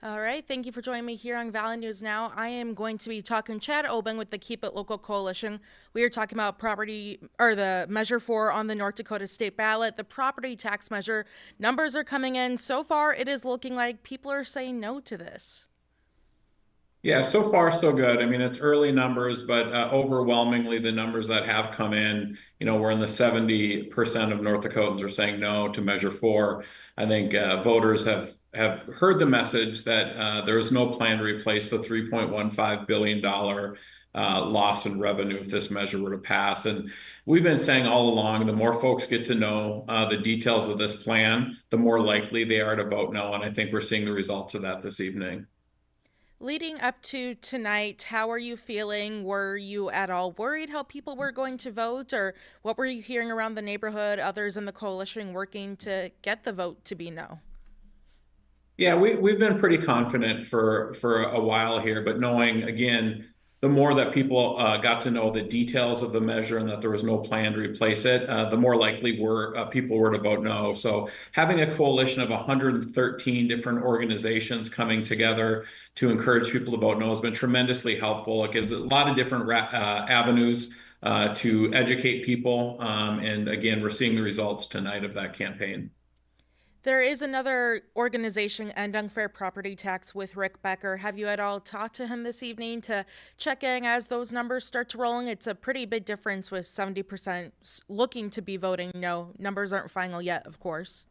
All right, thank you for joining me here on Valley News Now. I am going to be talking Chad Oban with the Keep It Local Coalition. We are talking about the Measure 4 on the North Dakota state ballot, the property tax measure. Numbers are coming in. So far, it is looking like people are saying no to this. Yeah, so far so good. I mean, it's early numbers, but overwhelmingly the numbers that have come in, we're in the 70% of North Dakotans are saying no to Measure 4. I think voters have heard the message that there is no plan to replace the $3.15 billion loss in revenue if this measure were to pass. And we've been saying all along, the more folks get to know the details of this plan, the more likely they are to vote no. And I think we're seeing the results of that this evening. Leading up to tonight, how are you feeling? Were you at all worried how people were going to vote, or what were you hearing around the neighborhood, others in the coalition working to get the vote to be no? Yeah, we've been pretty confident for a while here, but knowing again, the more that people got to know the details of the measure and that there was no plan to replace it, the more likely people were to vote no. So having a coalition of 113 different organizations coming together to encourage people to vote no has been tremendously helpful. It gives a lot of different avenues to educate people, and again, we're seeing the results tonight of that campaign. There is another organization, End Unfair Property Tax, with Rick Becker. Have you at all talked to him this evening to check in as those numbers start to rolling? It's a pretty big difference with 70% looking to be voting no. Numbers aren't final yet, of course.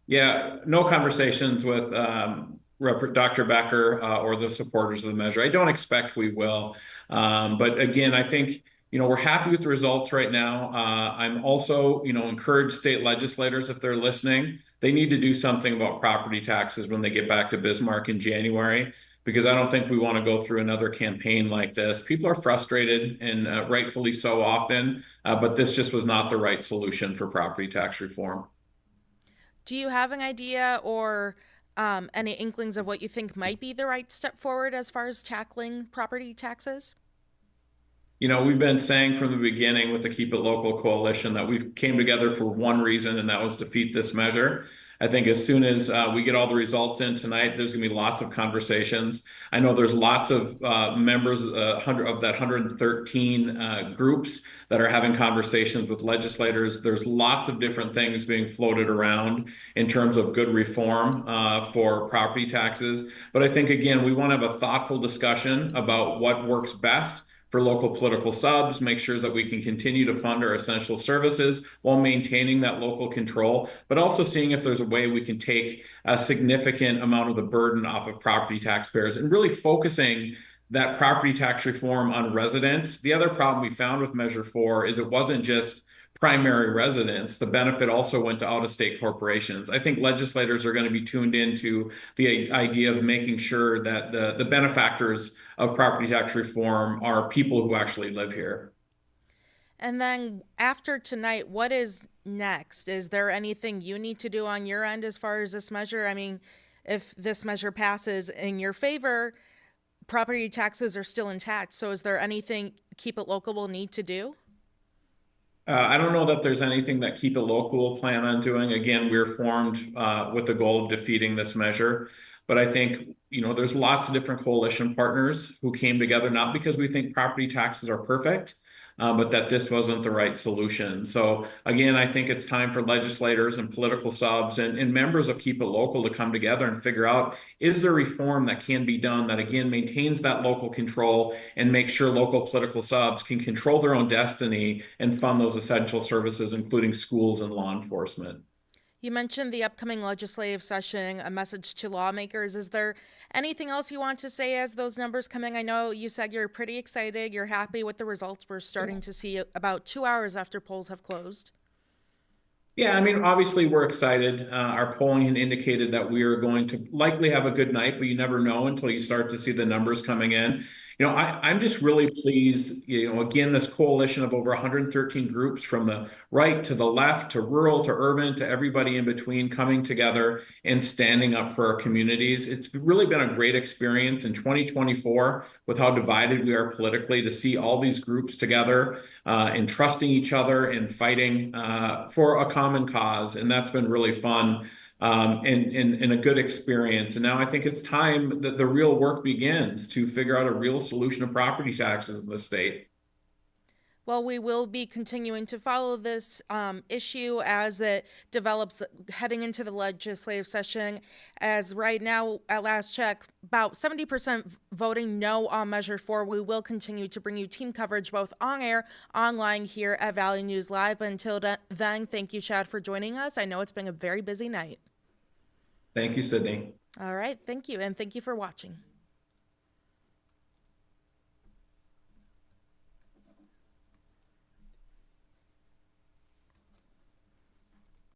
Yeah, no conversations with Dr. Becker or the supporters of the measure. I don't expect we will. But again, I think, we're happy with the results right now. I'm also, encourage state legislators, if they're listening, they need to do something about property taxes when they get back to Bismarck in January, because I don't think we want to go through another campaign like this. People are frustrated, and rightfully so often, but this just was not the right solution for property tax reform. Do you have an idea or any inklings of what you think might be the right step forward as far as tackling property taxes? We've been saying from the beginning with the Keep It Local coalition that we came together for one reason, and that was defeat this measure. I think as soon as we get all the results in tonight, there's going to be lots of conversations. I know there's lots of members of that 113 groups that are having conversations with legislators. There's lots of different things being floated around in terms of good reform for property taxes. But I think, again, we want to have a thoughtful discussion about what works best for local political subs, make sure that we can continue to fund our essential services while maintaining that local control, but also seeing if there's a way we can take a significant amount of the burden off of property taxpayers and really focusing that property tax reform on residents. The other problem we found with Measure 4 is it wasn't just primary residents. The benefit also went to out-of-state corporations. I think legislators are going to be tuned into the idea of making sure that the benefactors of property tax reform are people who actually live here. And then after tonight, what is next? Is there anything you need to do on your end as far as this measure? I mean, if this measure passes in your favor, property taxes are still intact. So is there anything Keep It Local will need to do? I don't know that there's anything that Keep It Local will plan on doing. Again, we're formed with the goal of defeating this measure. But I think, there's lots of different coalition partners who came together, not because we think property taxes are perfect, but that this wasn't the right solution. So again, I think it's time for legislators and political subs and members of Keep It Local to come together and figure out, is there reform that can be done that, again, maintains that local control and makes sure local political subs can control their own destiny and fund those essential services, including schools and law enforcement. You mentioned the upcoming legislative session, a message to lawmakers. Is there anything else you want to say as those numbers come in? I know you said you're pretty excited. You're happy with the results we're starting to see about 2 hours after polls have closed. Yeah, I mean, obviously we're excited. Our polling had indicated that we are going to likely have a good night, but you never know until you start to see the numbers coming in. I'm just really pleased, again, this coalition of over 113 groups from the right to the left to rural to urban to everybody in between coming together and standing up for our communities. It's really been a great experience in 2024 with how divided we are politically to see all these groups together and trusting each other and fighting for a common cause. And that's been really fun. and a good experience. And now I think it's time that the real work begins to figure out a real solution to property taxes in the state. Well, we will be continuing to follow this issue as it develops heading into the legislative session. As right now, at last check, about 70% voting no on Measure 4. We will continue to bring you team coverage both on air, online here at Valley News Live. But until then, thank you, Chad, for joining us. I know it's been a very busy night. Thank you, Sydney. All right, thank you, and thank you for watching.